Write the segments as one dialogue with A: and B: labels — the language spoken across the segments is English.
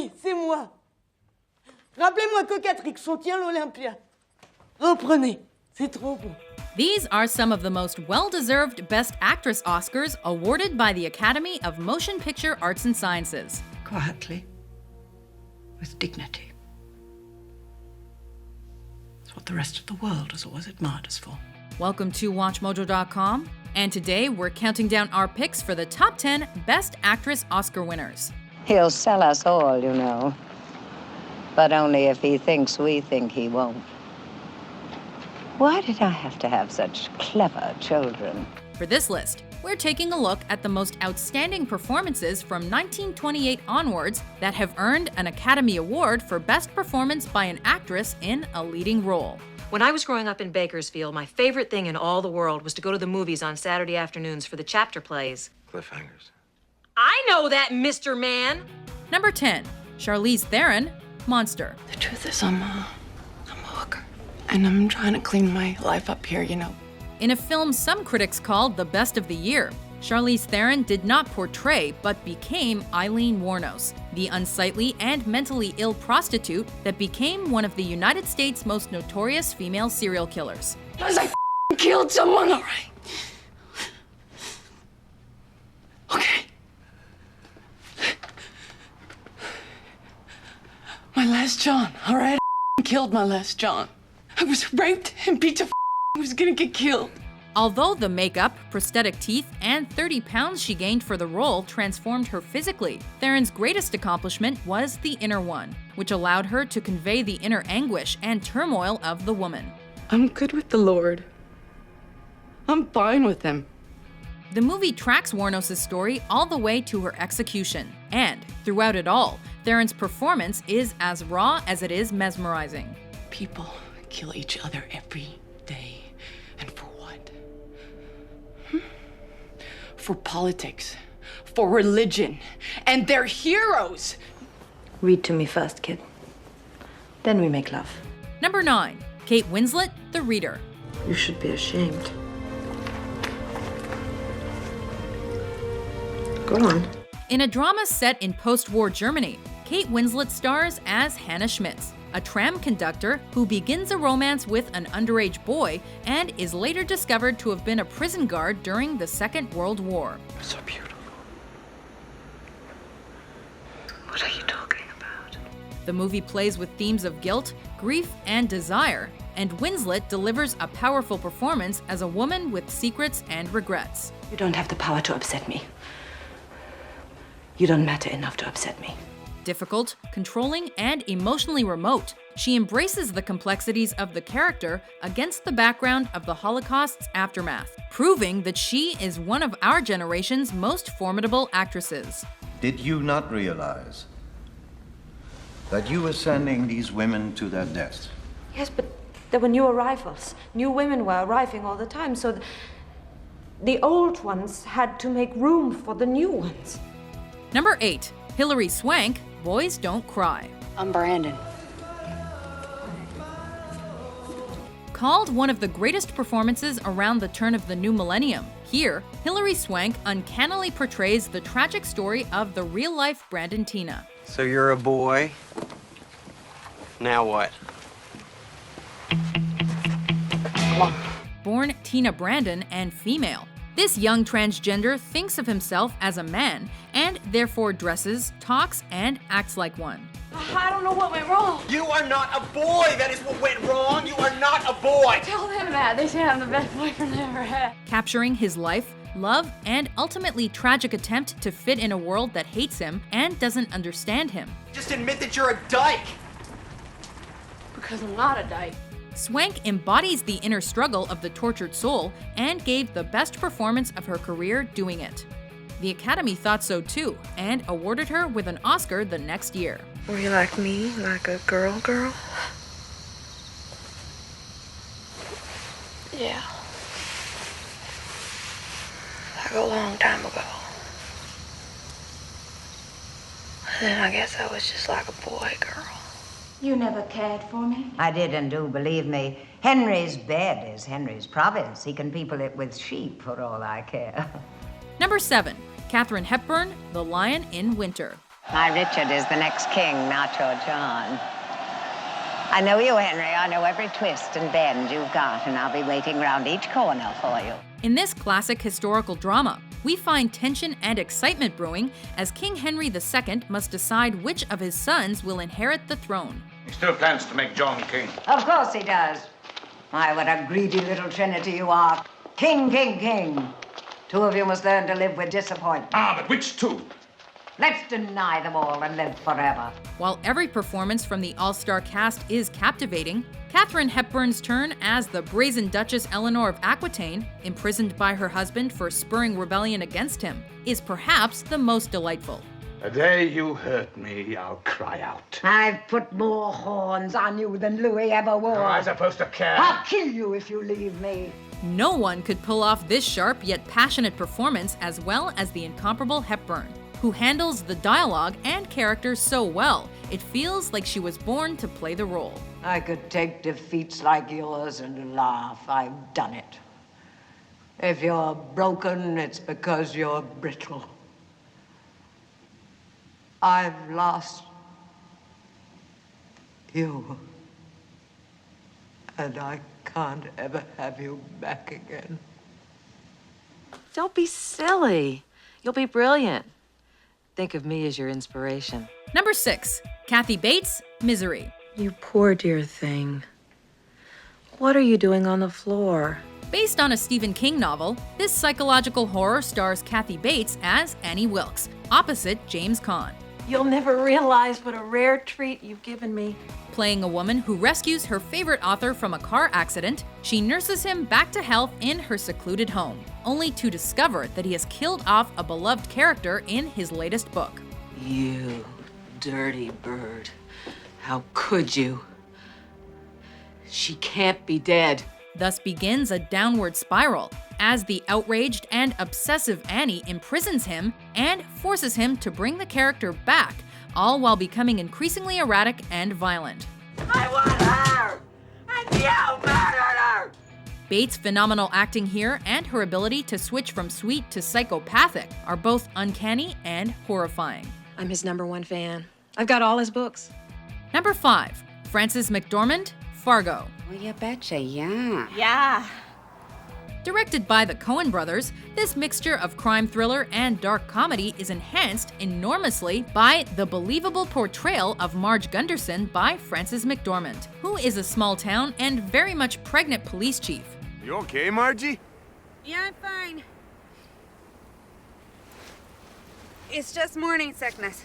A: Oui, c'est moi. Rappelez-moi que Catherine soutient l'Olympia. Reprenez, c'est trop beau.
B: These are some of the most well-deserved Best Actress Oscars awarded by the Academy of Motion Picture Arts and Sciences.
C: Quietly, with dignity. It's what the rest of the world has always admired us for.
B: Welcome to WatchMojo.com, and today we're counting down our picks for the top 10 Best Actress Oscar winners.
D: He'll sell us all, you know. But only if he thinks we think he won't. Why did I have to have such clever children?
B: For this list, we're taking a look at the most outstanding performances from 1928 onwards that have earned an Academy Award for Best Performance by an Actress in a Leading Role.
E: When I was growing up in Bakersfield, my favorite thing in all the world was to go to the movies on Saturday afternoons for the chapter plays.
F: Cliffhangers.
E: I know that, Mr. Man!
B: Number 10, Charlize Theron, Monster.
G: The truth is, I'm a hooker. And I'm trying to clean my life up here, you know.
B: In a film some critics called the best of the year, Charlize Theron did not portray but became Eileen Wuornos, the unsightly and mentally ill prostitute that became one of the United States' most notorious female serial killers.
G: Because I killed someone, all right? Okay. My last John, all right? I killed my last John. I was raped and beat to I was gonna get killed.
B: Although the makeup, prosthetic teeth, and 30 pounds she gained for the role transformed her physically, Theron's greatest accomplishment was the inner one, which allowed her to convey the inner anguish and turmoil of the woman.
G: I'm good with the Lord. I'm fine with him.
B: The movie tracks Wuornos' story all the way to her execution, and throughout it all, Theron's performance is as raw as it is mesmerizing.
G: People kill each other every day. And for what? For politics, for religion, and they're heroes.
H: Read to me first, kid. Then we make love.
B: Number 9, Kate Winslet, The Reader.
H: You should be ashamed. Go on.
B: In a drama set in post-war Germany, Kate Winslet stars as Hannah Schmitz, a tram conductor who begins a romance with an underage boy and is later discovered to have been a prison guard during the Second World War.
F: So beautiful.
H: What are you talking about?
B: The movie plays with themes of guilt, grief, and desire, and Winslet delivers a powerful performance as a woman with secrets and regrets.
H: You don't have the power to upset me. You don't matter enough to upset me.
B: Difficult, controlling, and emotionally remote, she embraces the complexities of the character against the background of the Holocaust's aftermath, proving that she is one of our generation's most formidable actresses.
I: Did you not realize that you were sending these women to their deaths?
J: Yes, but there were new arrivals. New women were arriving all the time, so the old ones had to make room for the new ones.
B: Number 8, Hilary Swank, Boys Don't Cry.
G: I'm Brandon.
B: Called one of the greatest performances around the turn of the new millennium, here, Hilary Swank uncannily portrays the tragic story of the real-life Brandon Tina.
K: So you're a boy. Now what?
G: Come on.
B: Born Tina Brandon and female, this young transgender thinks of himself as a man and therefore dresses, talks, and acts like one.
J: I don't know what went wrong.
K: You are not a boy! That is what went wrong! You are not a boy!
J: Tell them that. They say I'm the best boyfriend they ever had.
B: Capturing his life, love, and ultimately tragic attempt to fit in a world that hates him and doesn't understand him.
K: Just admit that you're a dyke!
J: Because I'm not a dyke.
B: Swank embodies the inner struggle of the tortured soul and gave the best performance of her career doing it. The Academy thought so too, and awarded her with an Oscar the next year.
H: Were you like me, like a girl?
G: Yeah. Like a long time ago. Then I guess I was just like a boy, girl.
J: You never cared for me.
D: I didn't do, believe me. Henry's bed is Henry's province. He can people it with sheep for all I care.
B: Number 7, Katharine Hepburn, The Lion in Winter.
D: My Richard is the next king, not your John. I know you, Henry. I know every twist and bend you've got, and I'll be waiting round each corner for you.
B: In this classic historical drama, we find tension and excitement brewing as King Henry II must decide which of his sons will inherit the throne.
F: He still plans to make John king.
D: Of course he does. My, what a greedy little trinity you are. King, king, king. Two of you must learn to live with disappointment.
F: Ah, but which two?
D: Let's deny them all and live forever.
B: While every performance from the all-star cast is captivating, Katharine Hepburn's turn as the brazen Duchess Eleanor of Aquitaine, imprisoned by her husband for spurring rebellion against him, is perhaps the most delightful.
F: The day you hurt me, I'll cry out.
D: I've put more horns on you than Louis ever wore.
F: How am I supposed to care?
D: I'll kill you if you leave me.
B: No one could pull off this sharp yet passionate performance as well as the incomparable Hepburn, who handles the dialogue and characters so well, it feels like she was born to play the role.
D: I could take defeats like yours and laugh. I've done it. If you're broken, it's because you're brittle. I've lost you, and I can't ever have you back again.
E: Don't be silly. You'll be brilliant. Think of me as your inspiration.
B: Number 6, Kathy Bates, Misery.
E: You poor dear thing. What are you doing on the floor?
B: Based on a Stephen King novel, this psychological horror stars Kathy Bates as Annie Wilkes, opposite James Caan.
E: You'll never realize what a rare treat you've given me.
B: Playing a woman who rescues her favorite author from a car accident, she nurses him back to health in her secluded home, only to discover that he has killed off a beloved character in his latest book.
E: You dirty bird. How could you? She can't be dead.
B: Thus begins a downward spiral, as the outraged and obsessive Annie imprisons him and forces him to bring the character back, all while becoming increasingly erratic and violent.
K: I want her! And you murdered her!
B: Bates' phenomenal acting here and her ability to switch from sweet to psychopathic are both uncanny and horrifying.
E: I'm his #1 fan. I've got all his books.
B: Number 5, Frances McDormand, Fargo.
L: Well, you betcha, yeah.
A: Yeah.
B: Directed by the Coen brothers, this mixture of crime thriller and dark comedy is enhanced enormously by the believable portrayal of Marge Gunderson by Frances McDormand, who is a small-town and very much pregnant police chief.
M: You okay, Margie?
N: Yeah, I'm fine. It's just morning sickness.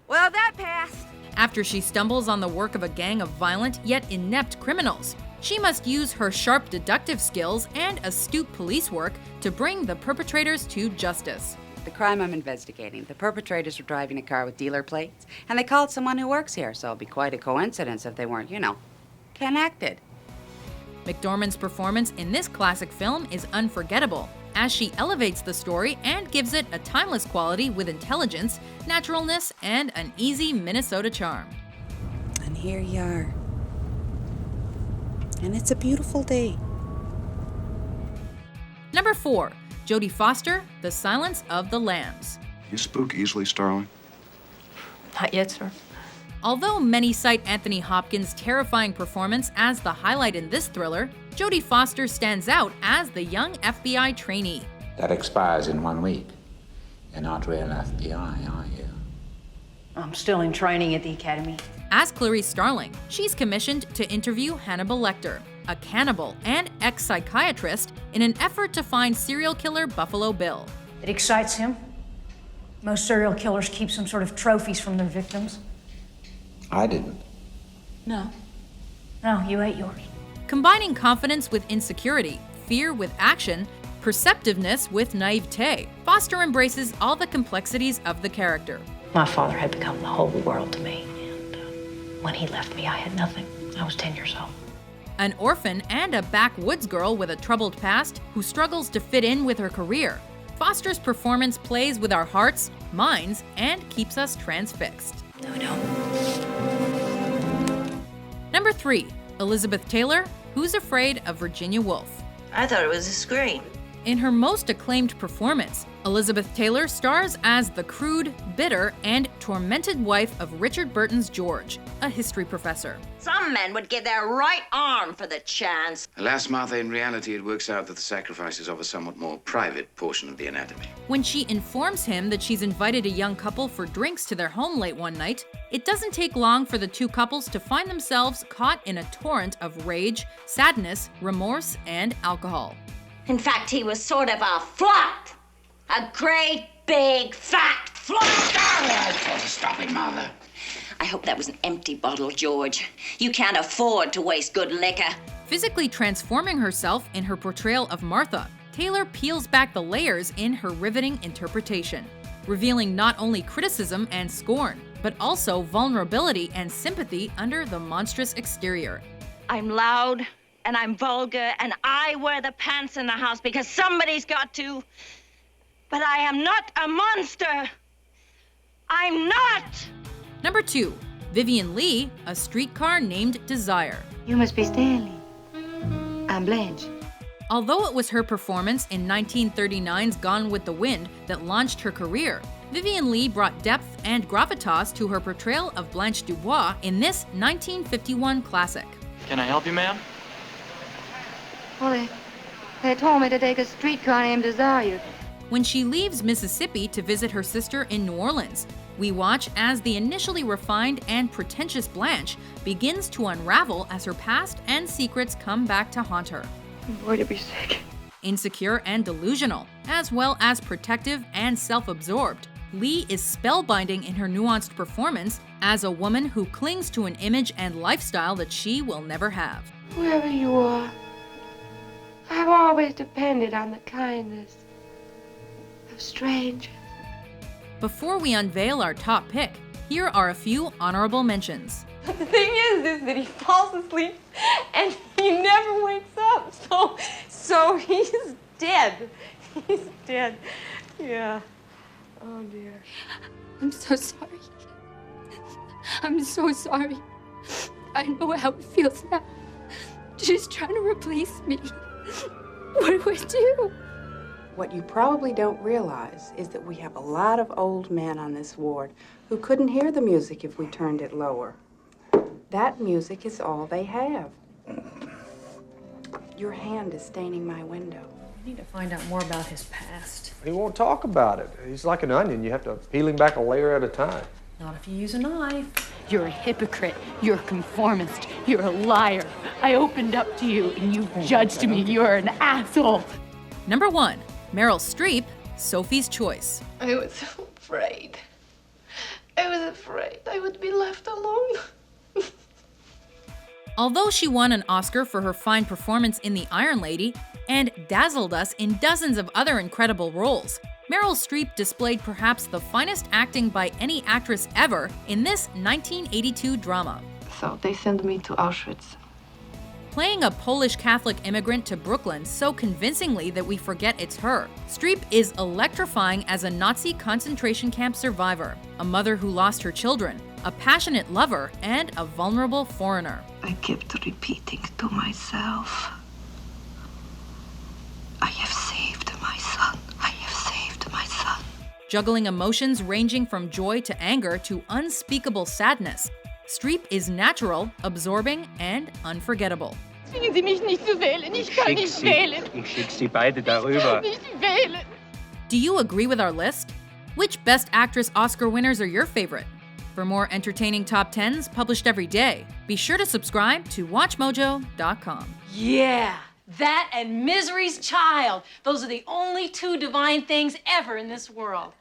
N: Well, that passed.
B: After she stumbles on the work of a gang of violent yet inept criminals, she must use her sharp deductive skills and astute police work to bring the perpetrators to justice.
L: The crime I'm investigating, the perpetrators were driving a car with dealer plates, and they called someone who works here, so it'd be quite a coincidence if they weren't, connected.
B: McDormand's performance in this classic film is unforgettable, as she elevates the story and gives it a timeless quality with intelligence, naturalness, and an easy Minnesota charm.
L: And here you are. And it's a beautiful day.
B: Number 4, Jodie Foster, The Silence of the Lambs.
M: You spook easily, Starling?
E: Not yet, sir.
B: Although many cite Anthony Hopkins' terrifying performance as the highlight in this thriller, Jodie Foster stands out as the young FBI trainee.
O: That expires in 1 week. You're not real FBI, are you?
H: I'm still in training at the academy.
B: As Clarice Starling, she's commissioned to interview Hannibal Lecter, a cannibal and ex-psychiatrist, in an effort to find serial killer Buffalo Bill.
P: It excites him. Most serial killers keep some sort of trophies from their victims.
O: I didn't.
P: No, you ate yours.
B: Combining confidence with insecurity, fear with action, perceptiveness with naivete, Foster embraces all the complexities of the character.
H: My father had become the whole world to me, and when he left me, I had nothing. I was 10 years old.
B: An orphan and a backwoods girl with a troubled past who struggles to fit in with her career, Foster's performance plays with our hearts, minds, and keeps us transfixed.
H: No.
B: Number 3, Elizabeth Taylor, Who's Afraid of Virginia Woolf?
Q: I thought it was a scream.
B: In her most acclaimed performance, Elizabeth Taylor stars as the crude, bitter, and tormented wife of Richard Burton's George, a history professor.
Q: Some men would give their right arm for the chance.
O: Alas, Martha, in reality, it works out that the sacrifice is of a somewhat more private portion of the anatomy.
B: When she informs him that she's invited a young couple for drinks to their home late one night, it doesn't take long for the two couples to find themselves caught in a torrent of rage, sadness, remorse, and alcohol.
Q: In fact, he was sort of a flop. A great, big, fat flop.
O: Stop it, Martha.
Q: I hope that was an empty bottle, George. You can't afford to waste good liquor.
B: Physically transforming herself in her portrayal of Martha, Taylor peels back the layers in her riveting interpretation, revealing not only criticism and scorn, but also vulnerability and sympathy under the monstrous exterior.
Q: I'm loud, and I'm vulgar, and I wear the pants in the house because somebody's got to. But I am not a monster. I'm not!
B: Number 2, Vivien Leigh, a streetcar named Desire.
H: You must be Stanley. I'm Blanche.
B: Although it was her performance in 1939's Gone with the Wind that launched her career, Vivien Leigh brought depth and gravitas to her portrayal of Blanche Dubois in this 1951 classic.
R: Can I help you, ma'am?
H: Well, they told me to take a streetcar named Desire.
B: When she leaves Mississippi to visit her sister in New Orleans, we watch as the initially refined and pretentious Blanche begins to unravel as her past and secrets come back to haunt her.
H: I'm going to be sick.
B: Insecure and delusional, as well as protective and self-absorbed, Leigh is spellbinding in her nuanced performance as a woman who clings to an image and lifestyle that she will never have.
H: Whoever you are, I've always depended on the kindness of strangers.
B: Before we unveil our top pick, here are a few honorable mentions.
A: The thing is that he falls asleep and he never wakes up, so he's dead. He's dead. Yeah. Oh dear.
S: I'm so sorry. I'm so sorry. I know how it feels now. She's trying to replace me. What do I do?
T: What you probably don't realize is that we have a lot of old men on this ward who couldn't hear the music if we turned it lower. That music is all they have. Your hand is staining my window.
P: I need to find out more about his past.
U: He won't talk about it. He's like an onion. You have to peel him back a layer at a time.
P: Not if you use a knife.
G: You're a hypocrite. You're a conformist. You're a liar. I opened up to you and you judged me. You're an asshole.
B: Number 1, Meryl Streep, Sophie's Choice.
S: I was so afraid. I was afraid I would be left alone.
B: Although she won an Oscar for her fine performance in The Iron Lady and dazzled us in dozens of other incredible roles, Meryl Streep displayed perhaps the finest acting by any actress ever in this 1982 drama.
S: So they sent me to Auschwitz.
B: Playing a Polish Catholic immigrant to Brooklyn so convincingly that we forget it's her, Streep is electrifying as a Nazi concentration camp survivor, a mother who lost her children, a passionate lover, and a vulnerable foreigner.
S: I kept repeating to myself, I have saved my son. I have saved my son.
B: Juggling emotions ranging from joy to anger to unspeakable sadness, Streep is natural, absorbing, and unforgettable.
G: Zwingen Sie mich nicht zu wählen. Ich kann nicht wählen.
R: Ich schicke Sie beide darüber.
G: Nicht wählen.
B: Do you agree with our list? Which Best Actress Oscar winners are your favorite? For more entertaining top 10s published every day, be sure to subscribe to WatchMojo.com.
V: Yeah, that and Misery's Child. Those are the only two divine things ever in this world.